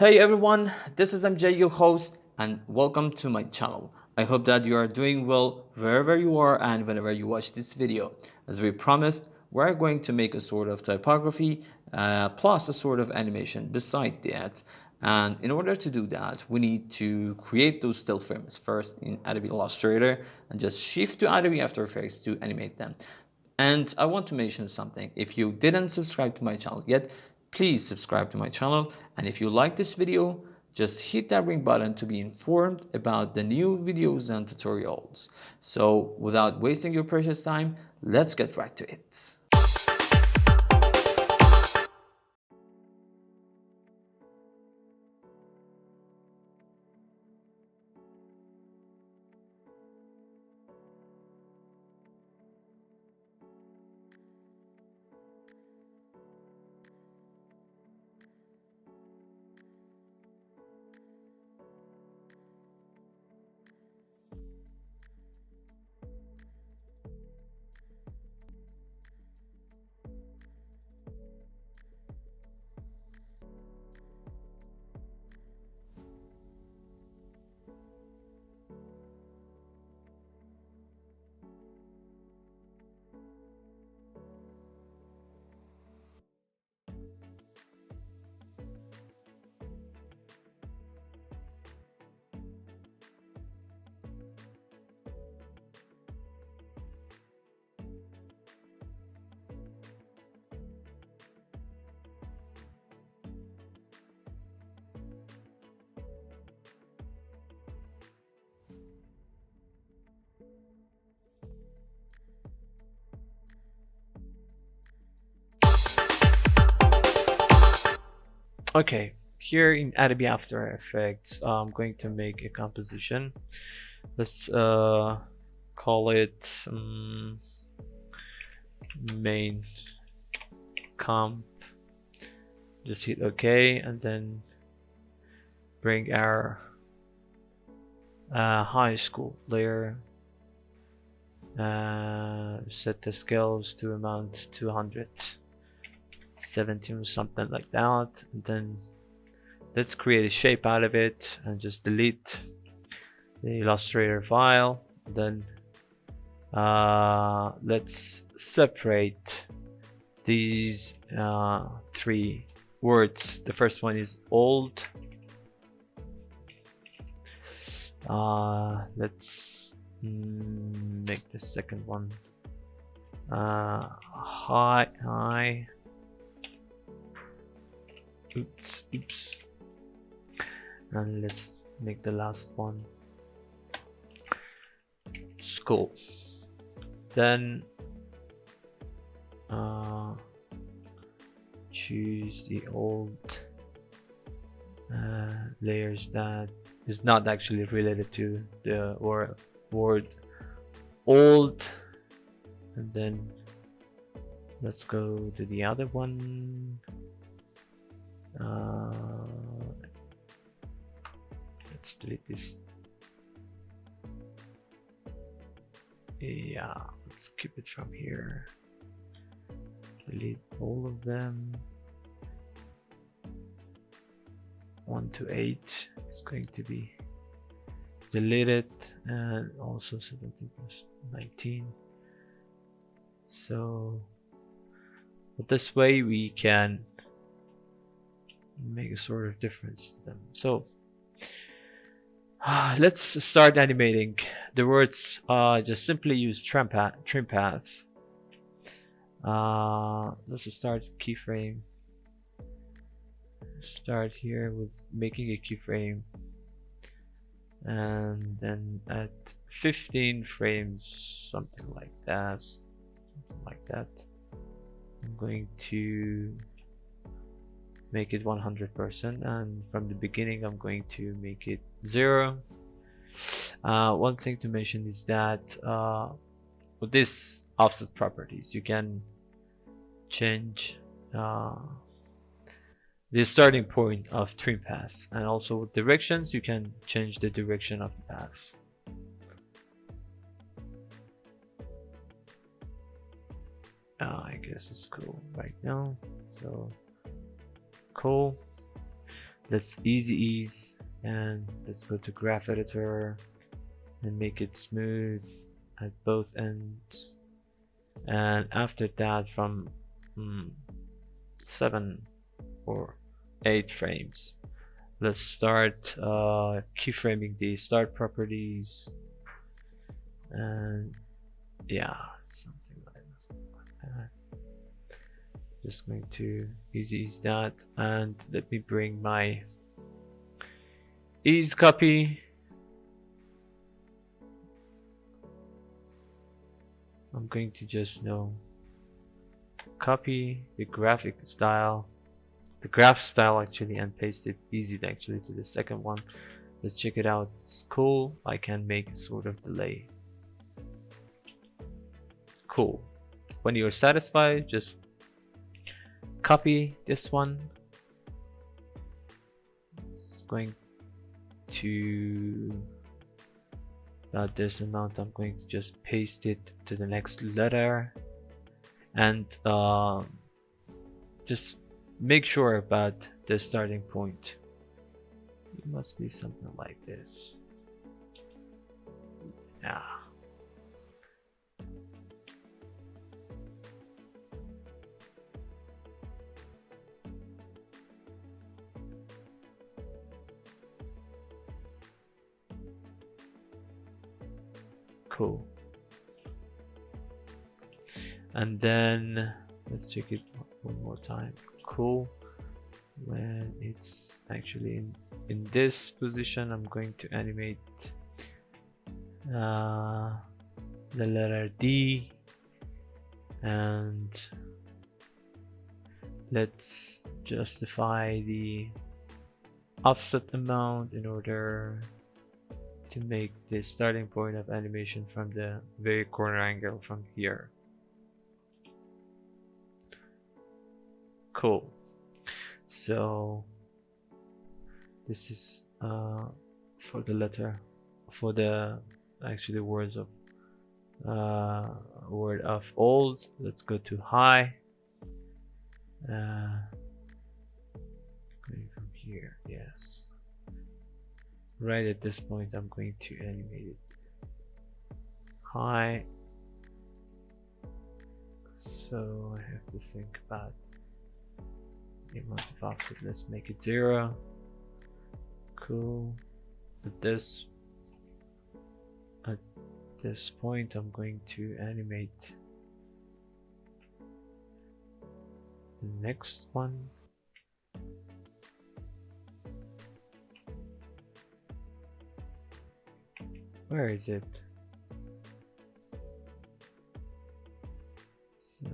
Hey everyone, this is MJ, your host, and welcome to my channel. I hope that you are doing well wherever you are and whenever you watch this video. As we promised, we're going to make a sort of typography plus a sort of animation beside that. And in order to do that, we need to create those still frames first in Adobe Illustrator and just shift to Adobe After Effects to animate them. And I want to mention something. If you didn't subscribe to my channel yet, please subscribe to my channel. And if you like this video, just hit that ring button to be informed about the new videos and tutorials. So without wasting your precious time, let's get right to it. Okay, here in Adobe After Effects, I'm going to make a composition. Let's call it main comp. Just hit OK and then bring our high school layer. Set the scales to amount 217 or something like that, and then let's create a shape out of it and just delete the Illustrator file. Then let's separate these three words. The first one is old. Let's make the second one high. Oops. And let's make the last one school. Then choose the old layers that is not actually related to the word old, and then let's go to the other one. Let's delete this. Yeah, let's keep it from here. Delete all of them. 1 to 8 is going to be deleted, and also 17 plus 19. So but this way we can make a sort of difference to them. So let's start animating the words. Just simply use trim path. Let's just start keyframe. Start here with making a keyframe, and then at 15 frames, something like that. I'm going to make it 100%, and from the beginning I'm going to make it 0. One thing to mention is that with this offset properties you can change the starting point of trim path, and also with directions you can change the direction of the path. I guess it's cool right now, so cool. Let's easy ease, and let's go to graph editor and make it smooth at both ends. And after that, from 7 or 8 frames, let's start keyframing the start properties, and yeah, something like that. Just going to easy ease that, and let me bring my ease copy. I'm going to just copy the graphic style, the graph style actually, and paste it easy actually to the second one. Let's check it out. It's cool. I can make a sort of delay. Cool. When you're satisfied, just copy this one. It's going to about this amount. I'm going to just paste it to the next letter, and just make sure about the starting point. It must be something like this. Yeah. Cool. And then let's check it one more time. Cool. When it's actually in this position, I'm going to animate the letter D, and let's justify the offset amount in order to make the starting point of animation from the very corner angle from here. Cool. So this is for the letter, for the actually words of word of old. Let's go to high. Going from here, yes. Right at this point, I'm going to animate it high. So I have to think about the amount of offset. Let's make it 0. Cool. At this point, I'm going to animate the next one. Where is it? So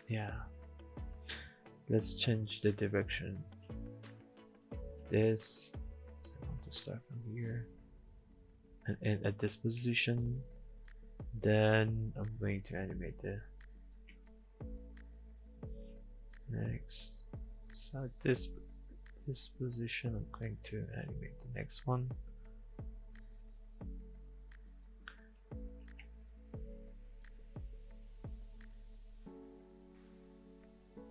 yeah, let's change the direction. This, so I want to start from here and end at this position. Then I'm going to animate the next. So at this position, I'm going to animate the next one.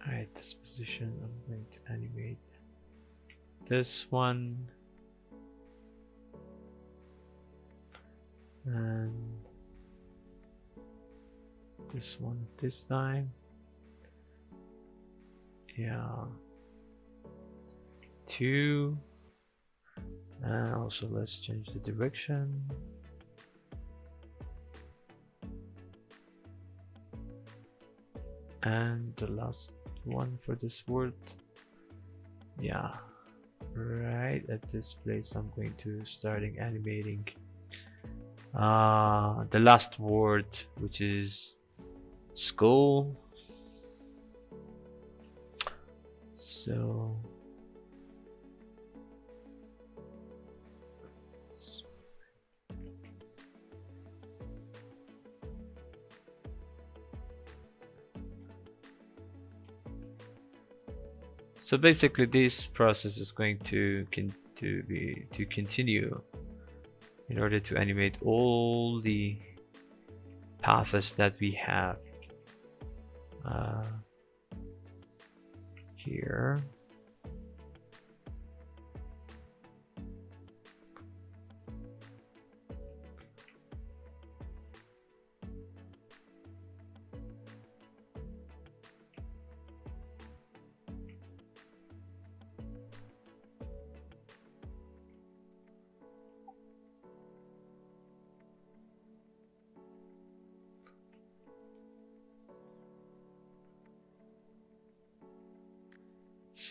Alright, this position, I'm going to animate this one, and this one this time. Yeah, 2, and also let's change the direction. And the last one for this word, yeah, right at this place I'm going to starting animating the last word, which is school. So basically this process is going to continue in order to animate all the paths that we have here.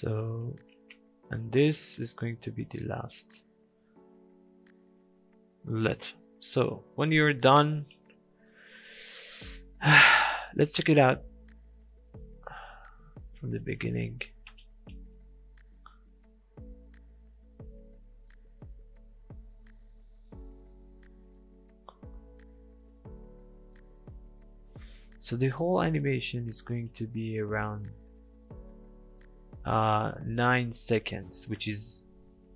So, and this is going to be the last letter. So when you're done, let's check it out from the beginning. So the whole animation is going to be around 9 seconds, which is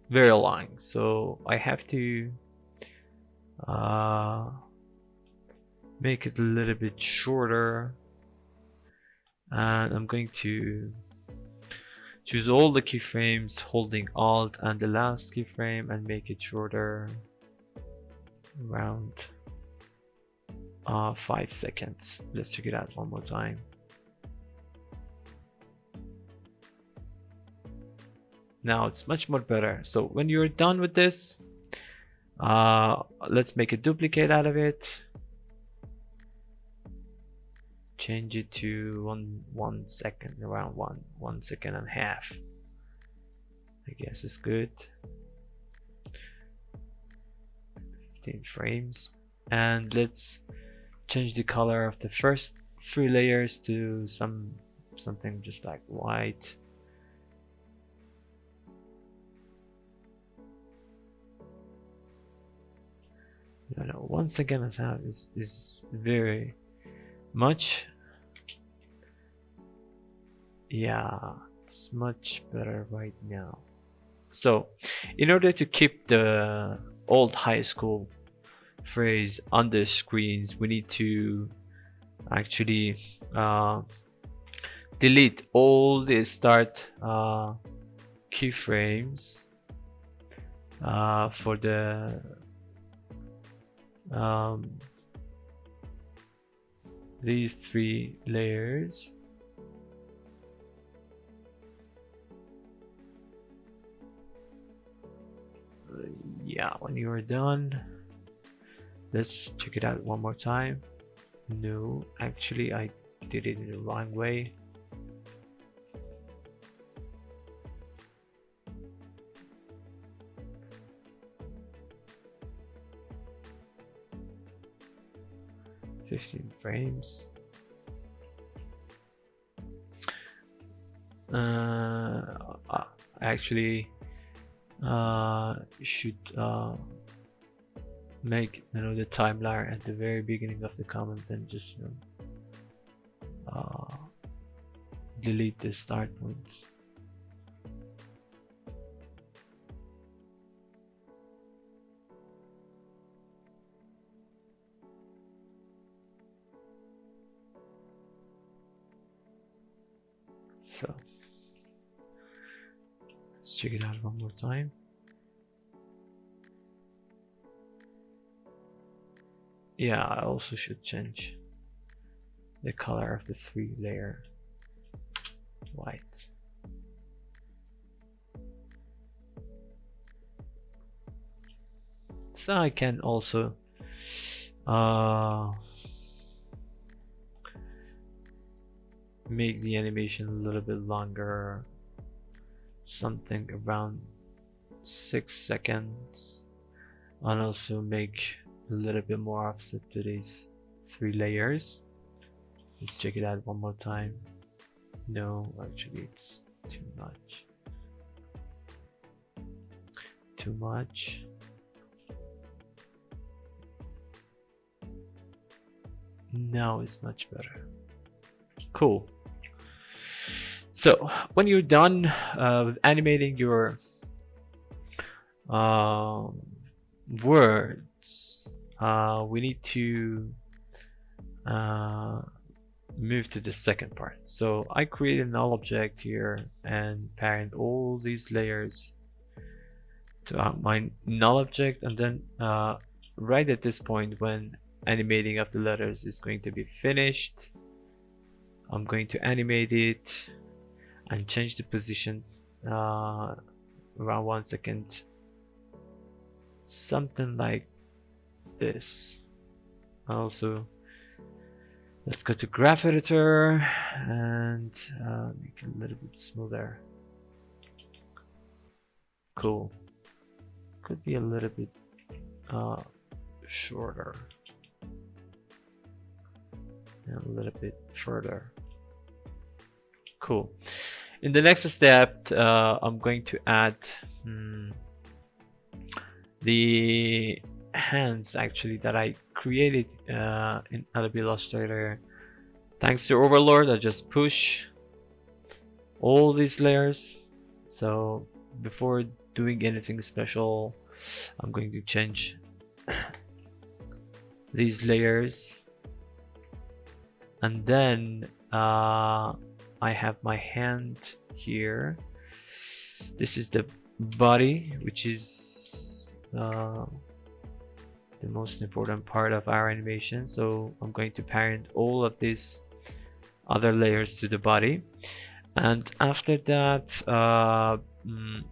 very long. So I have to make it a little bit shorter, and I'm going to choose all the keyframes holding Alt and the last keyframe and make it shorter, around 5 seconds. Let's check it out one more time. Now it's much more better. So when you're done with this, let's make a duplicate out of it. Change it to 1 second, around 1 second and a half. I guess it's good. 15 frames, and let's change the color of the first 3 layers to something just like white. No, 1 second and a half is very much. Yeah, it's much better right now. So in order to keep the old high school phrase on the screens, we need to actually delete all the start keyframes for the these 3 layers. Yeah, when you are done, let's check it out one more time. No, actually I did it in the wrong way. "15 frames. Actually should make the timeline at the very beginning of the comment, and just delete the start points. So let's check it out one more time. Yeah, I also should change the color of the 3 layer white. So I can also make the animation a little bit longer, something around 6 seconds, and also make a little bit more offset to these 3 layers. Let's check it out one more time. No, actually it's too much. Too much. Now it's much better. Cool. So when you're done with animating your words, we need to move to the second part. So I create a null object here and parent all these layers to my null object, and then right at this point when animating of the letters is going to be finished, I'm going to animate it and change the position around 1 second, something like this. Also, let's go to graph editor and make it a little bit smoother. Cool. Could be a little bit shorter and a little bit further. Cool. In the next step, I'm going to add the hands actually that I created in Adobe Illustrator. Thanks to Overlord, I just push all these layers. So before doing anything special, I'm going to change these layers, and then I have my hand here. This is the body, which is the most important part of our animation. So I'm going to parent all of these other layers to the body, and after that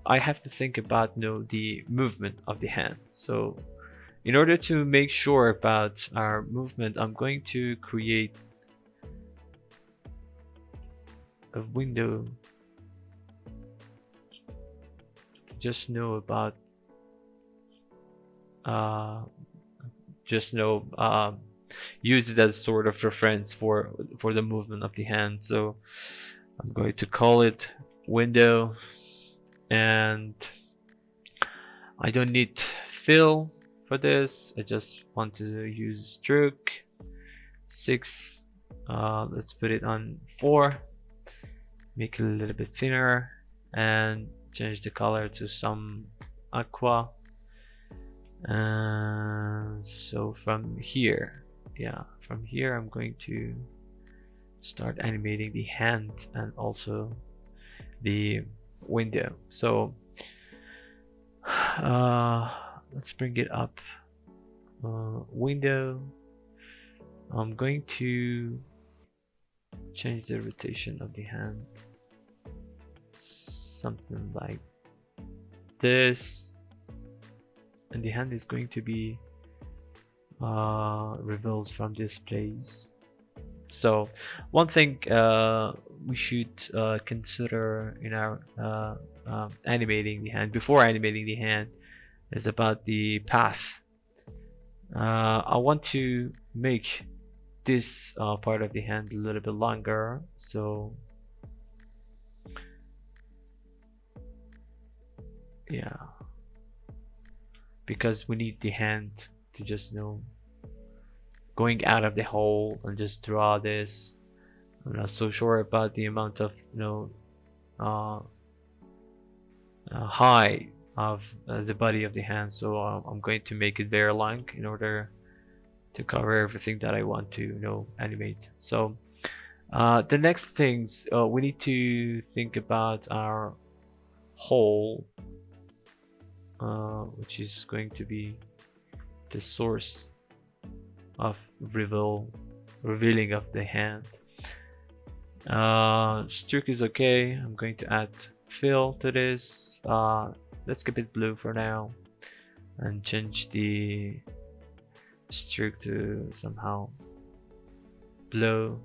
I have to think about the movement of the hand. So in order to make sure about our movement, I'm going to create a window to just know about use it as sort of reference for the movement of the hand. So I'm going to call it window, and I don't need fill for this. I just want to use stroke 6. Let's put it on 4, make it a little bit thinner, and change the color to some aqua. And so from here, I'm going to start animating the hand and also the window. So let's bring it up. Window, I'm going to change the rotation of the hand, something like this, and the hand is going to be revealed from this place. So one thing we should consider in our animating the hand, before animating the hand, is about the path. I want to make this part of the hand a little bit longer, so yeah, because we need the hand to just going out of the hole and just draw this. I'm not so sure about the amount of height of the body of the hand, so I'm going to make it very long in order to cover everything that I want to animate. So the next things we need to think about our hole, which is going to be the source of revealing of the hand. Stroke is okay. I'm going to add fill to this. Let's keep it blue for now and change the stroke to somehow blue.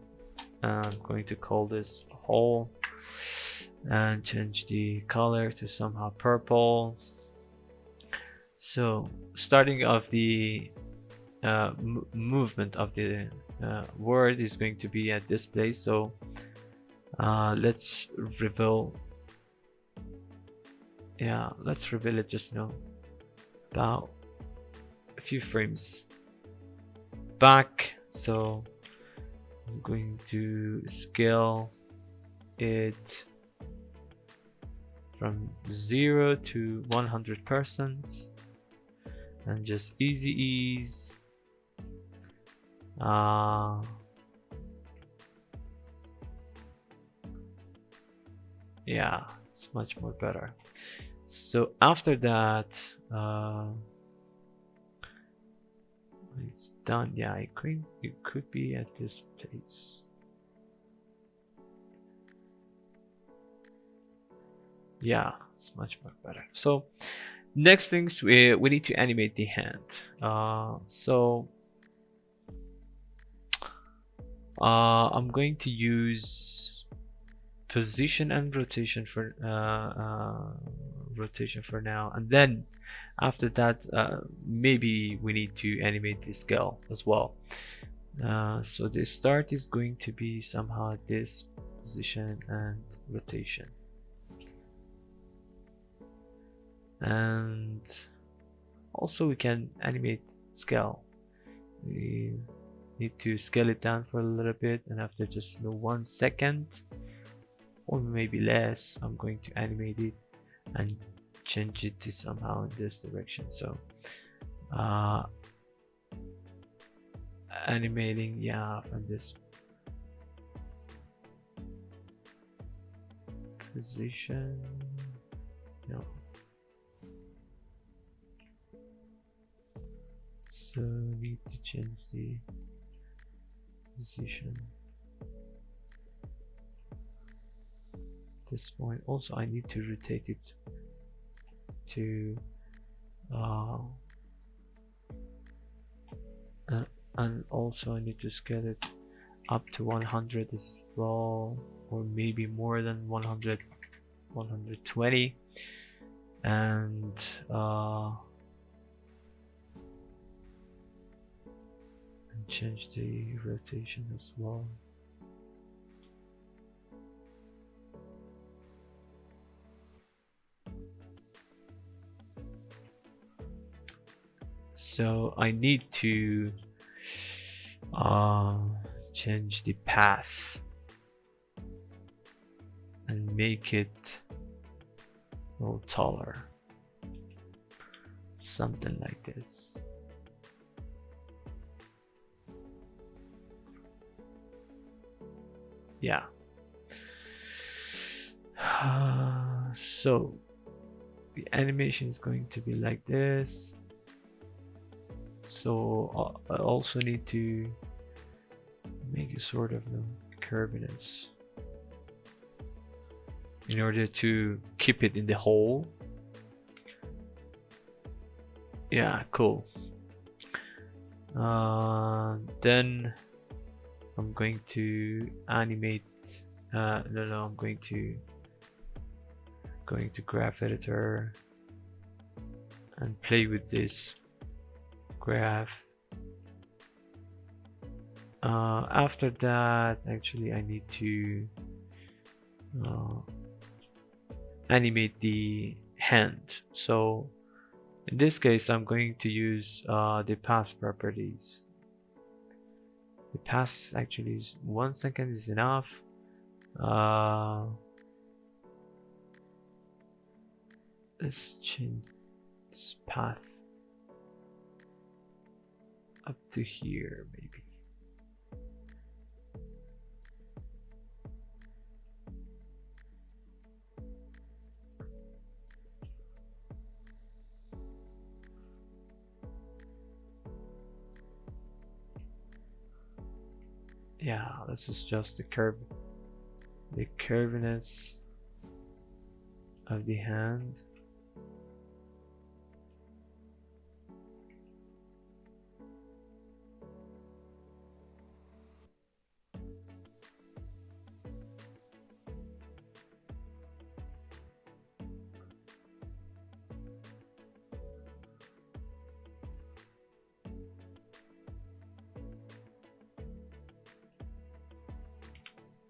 I'm going to call this hole and change the color to somehow purple. So starting of the movement of the word is going to be at this place. So let's reveal it just about a few frames back. So I'm going to scale it from 0 to 100% and just easy ease Yeah, it's much more better. So after that, it's done. Yeah, it could be at this place. Yeah, it's much more better. So next things, we need to animate the hand. So I'm going to use position and rotation for now, and then after that, maybe we need to animate the scale as well. So the start is going to be somehow this position and rotation, and also we can animate scale. We need to scale it down for a little bit, and after just 1 second or maybe less, I'm going to animate it and change it to somehow in this direction. So uh, animating, yeah, from this position, no. So need to change the position. At this point, also I need to rotate it to uh, and also I need to scale it up to 100 as well, or maybe more than 100, 120, and change the rotation as well. So I need to change the path and make it a little taller, something like this. Yeah. So the animation is going to be like this. So I also need to make a sort of curviness in order to keep it in the hole. Yeah, cool. Then I'm going to animate. No, I'm going to graph editor and play with this graph. After that, actually, I need to animate the hand. So in this case, I'm going to use the path properties. The path actually is 1 second is enough. Let's change this path up to here, maybe. Yeah, this is just the curviness of the hand.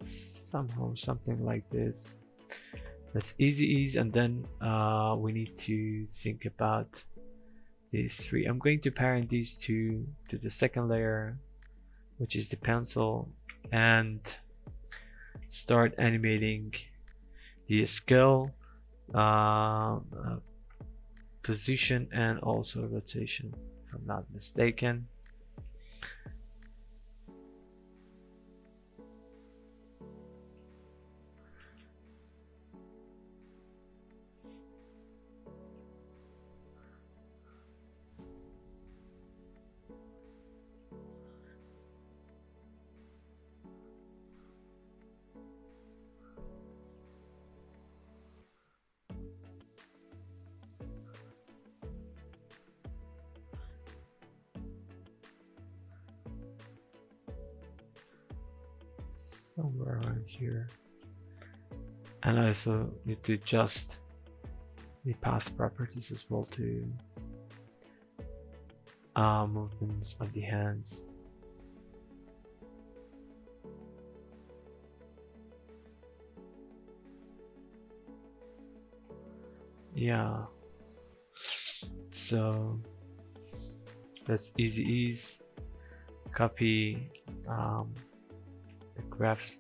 Somehow something like this. That's easy, and then we need to think about these three. I'm going to parent these two to the second layer, which is the pencil, and start animating the scale, position, and also rotation, if I'm not mistaken. somewhere around here. And I also need to adjust the path properties as well to movements of the hands. Yeah, so that's easy ease. Copy the graph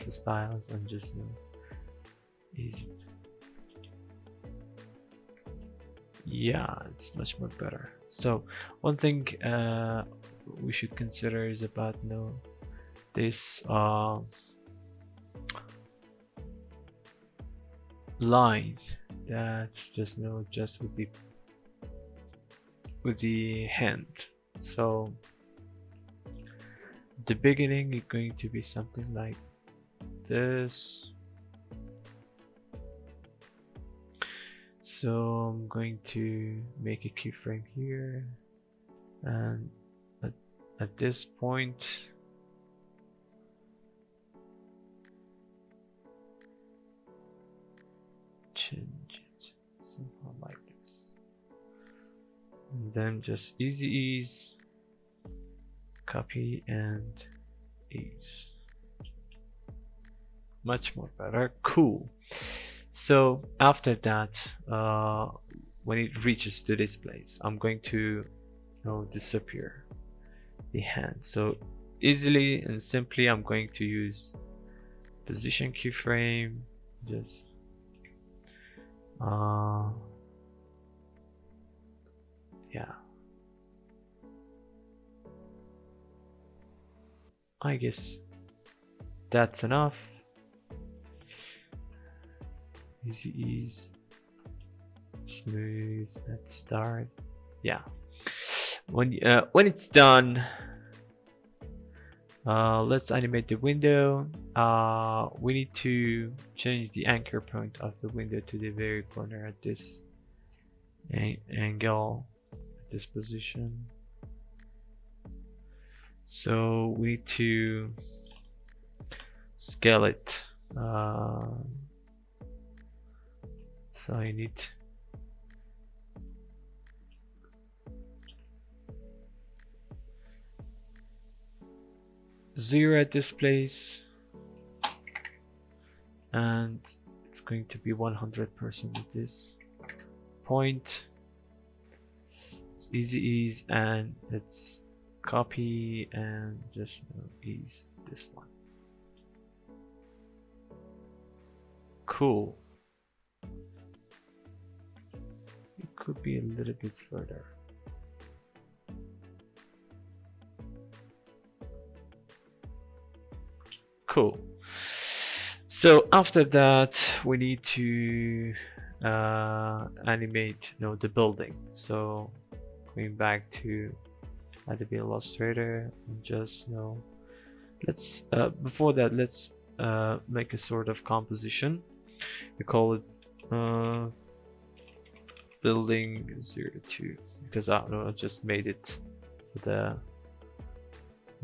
styles and just ease it. Yeah, it's much more better. So one thing we should consider is about this line that's just just with the hand. So the beginning is going to be something like this. So I'm going to make a keyframe here, and at this point change it somehow like this, and then just easy ease, copy and ease. Much more better. Cool. So after that, when it reaches to this place, I'm going to disappear the hand. So easily and simply I'm going to use position keyframe, just yeah, I guess that's enough. Easy ease, smooth, let's start. Yeah, when it's done, let's animate the window. We need to change the anchor point of the window to the very corner at this angle, at this position. So we need to scale it. So I need 0 at this place, and it's going to be 100% at this point. It's easy ease, and let's copy and just ease this one. Cool. It could be a little bit further. Cool. So after that, we need to animate the building. So going back to Adobe Illustrator and just let's before that, let's make a sort of composition. We call it building 02 because I just made it the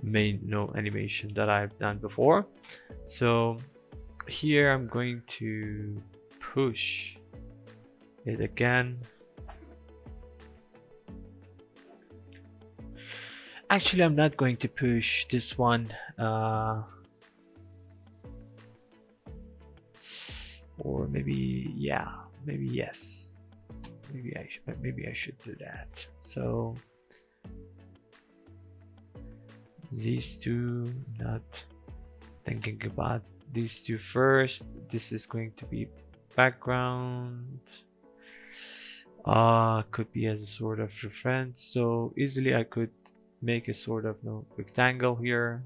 main animation that I've done before. So here I'm going to push it again. Actually, I'm not going to push this one, or maybe maybe yes, maybe I should do that. So these two, not thinking about these two first. This is going to be background, could be as a sort of reference. So easily I could make a sort of rectangle here.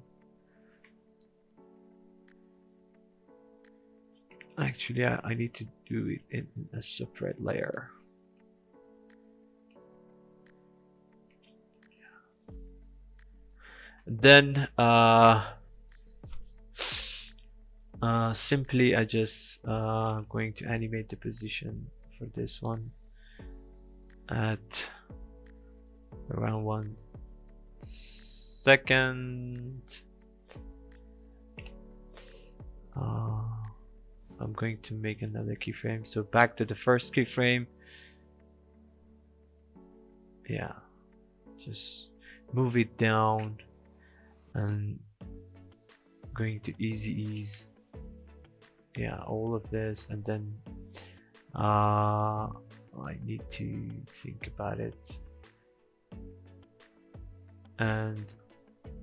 Actually, I need to do it in a separate layer. Then simply I just going to animate the position for this one at around 1 second. uh, I'm going to make another keyframe. So back to the first keyframe. Yeah, just move it down and going to easy ease. Yeah, all of this, and then I need to think about it and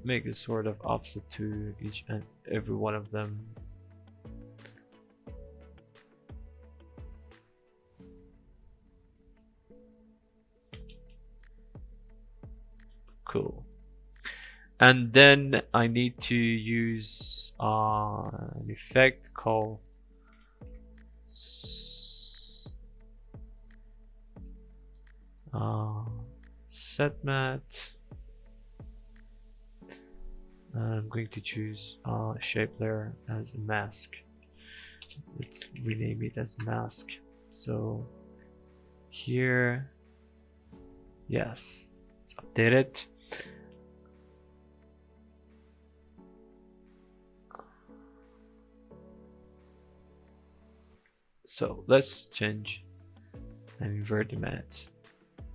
make a sort of offset to each and every one of them. Cool. And then I need to use an effect called set matte. I'm going to choose shape layer as a mask. Let's rename it as mask. So here, yes, let's update it. So let's change and invert the matte.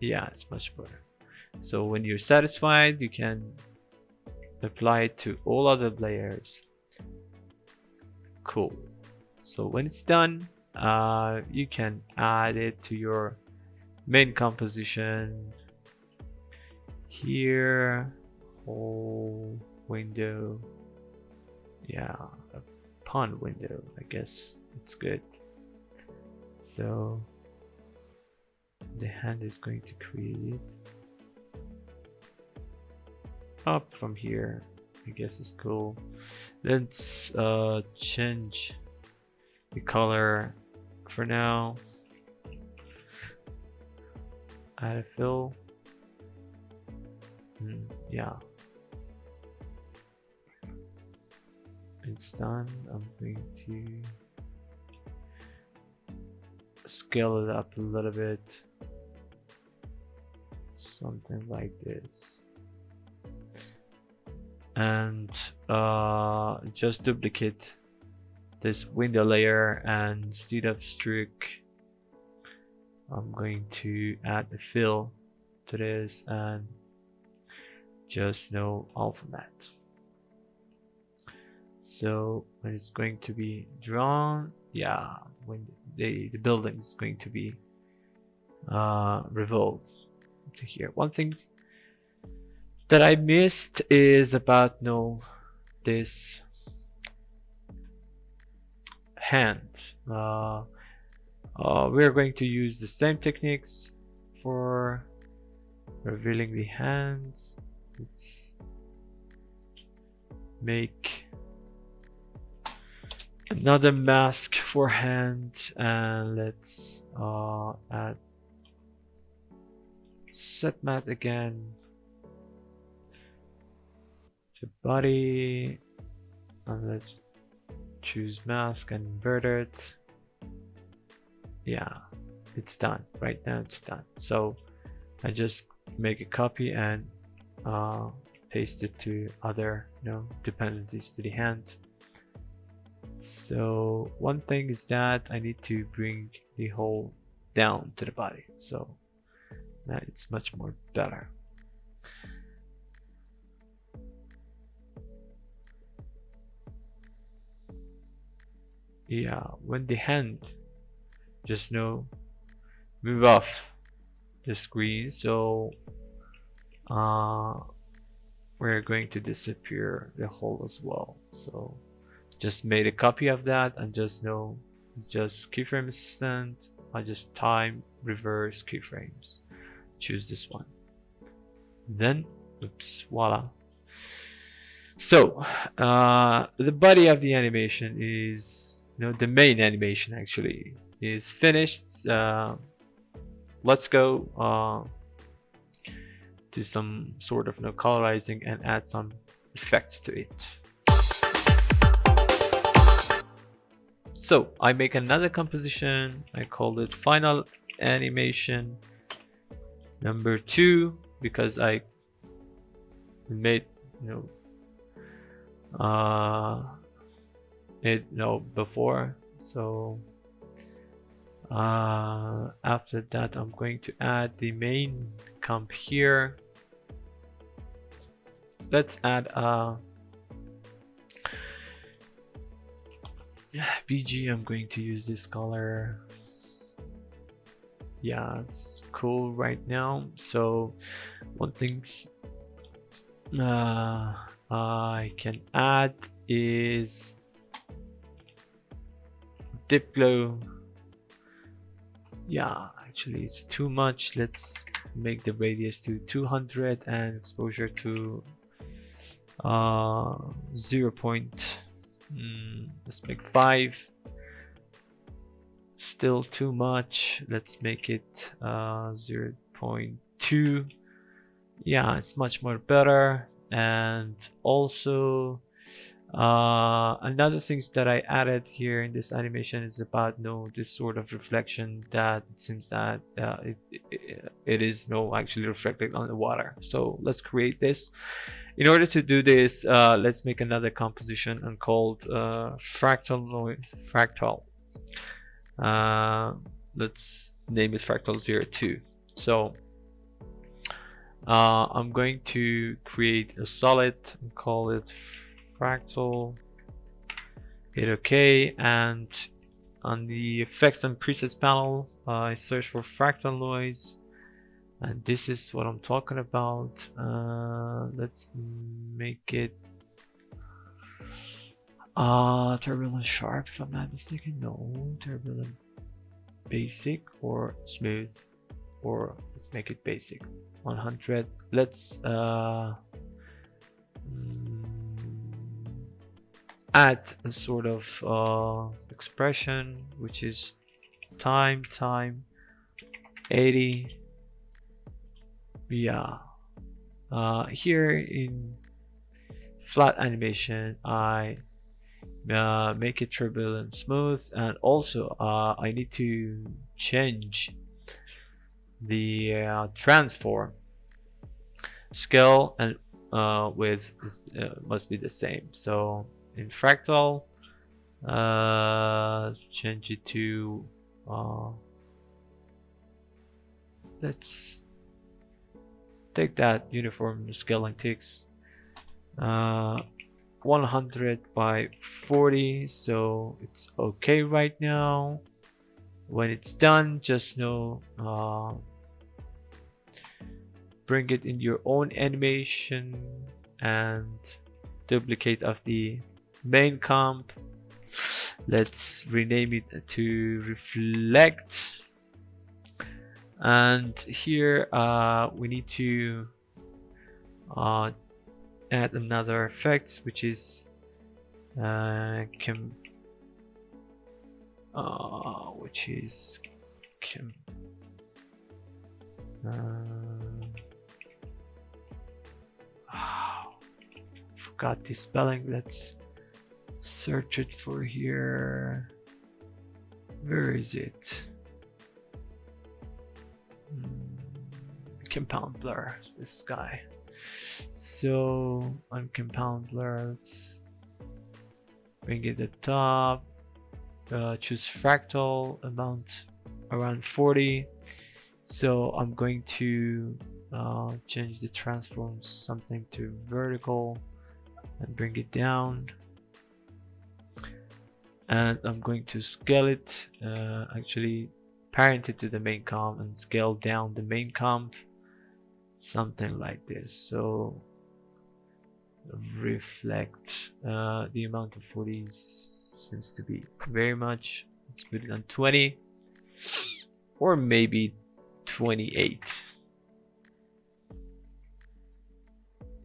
Yeah, it's much better. So when you're satisfied, you can apply it to all other layers. Cool. So when it's done, you can add it to your main composition. Here, whole window. Yeah, a pond window. I guess it's good. So the hand is going to create it. Up from here, I guess is cool. Let's change the color for now. Add a fill. Yeah, it's done. I'm going to scale it up a little bit, something like this, and just duplicate this window layer, and instead of stroke I'm going to add a fill to this and just no alphabet. So when it's going to be drawn, yeah, when the building is going to be revolved to here. One thing that I missed is about this hand. We're going to use the same techniques for revealing the hands. Let's make another mask for hand, and let's add set matte again to body, and let's choose mask and invert it. Yeah, it's done. Right now it's done. So I just make a copy and paste it to other dependencies to the hand. So one thing is that I need to bring the hole down to the body, so that it's much more better. Yeah, when the hand just move off the screen, so we're going to disappear the hole as well. So just made a copy of that, and just keyframe assistant. I just time reverse keyframes, choose this one, then oops, voila. So the body of the animation is the main animation actually is finished. Let's go do some sort of colorizing and add some effects to it. So I make another composition. I call it final animation number 2 because I made it before. So after that, I'm going to add the main comp here. Let's add a BG. I'm going to use this color. Yeah, it's cool right now. So one thing I can add is dip glow. Yeah, actually it's too much. Let's make the radius to 200 and exposure to 0. Let's make 5. Still too much. Let's make it 0.2. Yeah, it's much more better. And also another things that I added here in this animation is about this sort of reflection that it seems that it is actually reflected on the water. So let's create this. In order to do this, let's make another composition and called fractal. Uh, let's name it fractal02. So I'm going to create a solid and call it fractal. Hit OK, and on the effects and presets panel, I search for fractal noise, and this is what I'm talking about. Let's make it turbulent sharp, if I'm not mistaken. No, turbulent basic or smooth, or let's make it basic. 100. Let's add a sort of expression which is time 80. Yeah, here in flat animation I make it turbulent smooth, and also I need to change the transform scale and width must be the same. So in fractal, change it to let's take that uniform scaling ticks 100 by 40, so it's okay right now. When it's done, just bring it in your own animation and duplicate of the main comp. Let's rename it to reflect, and here we need to add another effect, which is forgot the spelling. Let's search it for here. Where is it? Compound blur, this guy. So on compound blur, let's bring it at the top, choose fractal amount around 40. So I'm going to change the transform something to vertical and bring it down, and I'm going to scale it, actually parent it to the main comp and scale down the main comp, something like this. So reflect, the amount of 40 seems to be very much. Let's put it on 20 or maybe 28.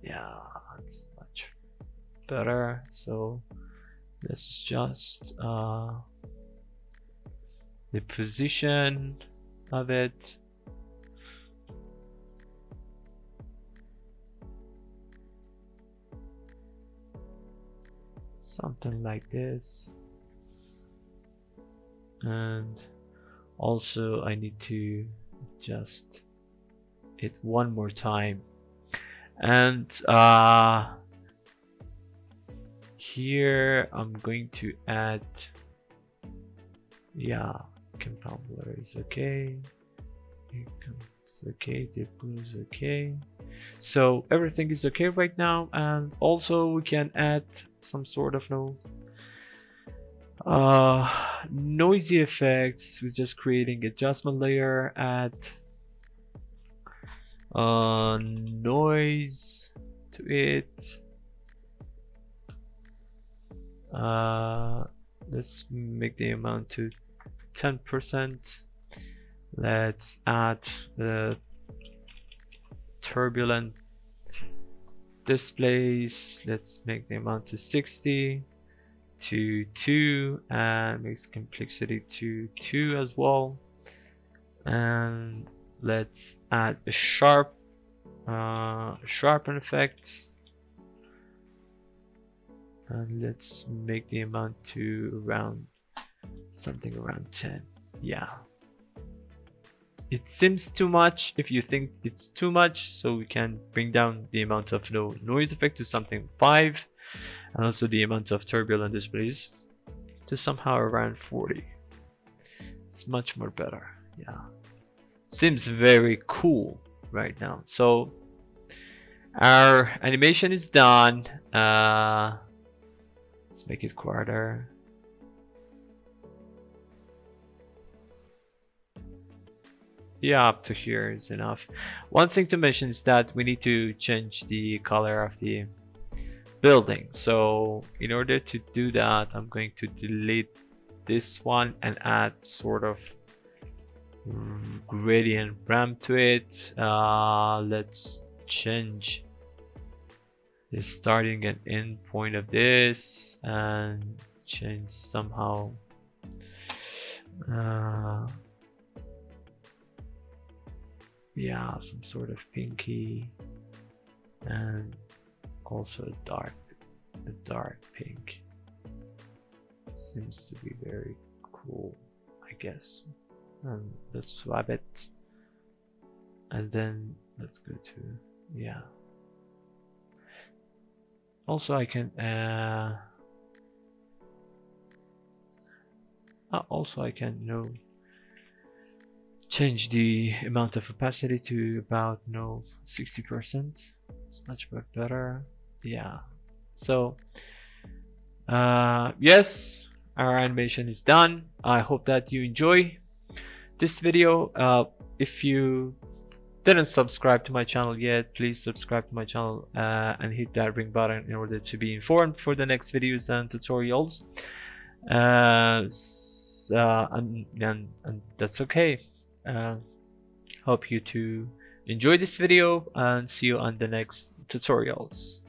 Yeah, that's much better. So let's adjust the position of it. Something like this. And also I need to adjust it one more time. And here I'm going to add, yeah, compound blur is okay, it's okay, deep blue is okay, so everything is okay right now. And also we can add some sort of noisy effects with just creating adjustment layer, add noise to it. Let's make the amount to 10%. Let's add the turbulent displays. Let's make the amount to 60 to 2 and makes complexity to 2 as well. And let's add a sharpen effect, and let's make the amount to around something around 10. Yeah, it seems too much. If you think it's too much, so we can bring down the amount of noise effect to something 5, and also the amount of turbulent displays to somehow around 40. It's much more better. Yeah, seems very cool right now. So our animation is done. Let's make it quarter. Yeah, up to here is enough. One thing to mention is that we need to change the color of the building. So in order to do that, I'm going to delete this one and add sort of gradient ramp to it. Let's change the starting and end point of this and change somehow yeah, some sort of pinky, and also a dark pink. Seems to be very cool, I guess. And let's swap it, and then let's go to, yeah. Also I can change the amount of opacity to about 60%. It's much better. Yeah, so yes, our animation is done. I hope that you enjoy this video. If you didn't subscribe to my channel yet, please subscribe to my channel and hit that ring button in order to be informed for the next videos and tutorials. And that's okay. Hope you to enjoy this video and see you on the next tutorials.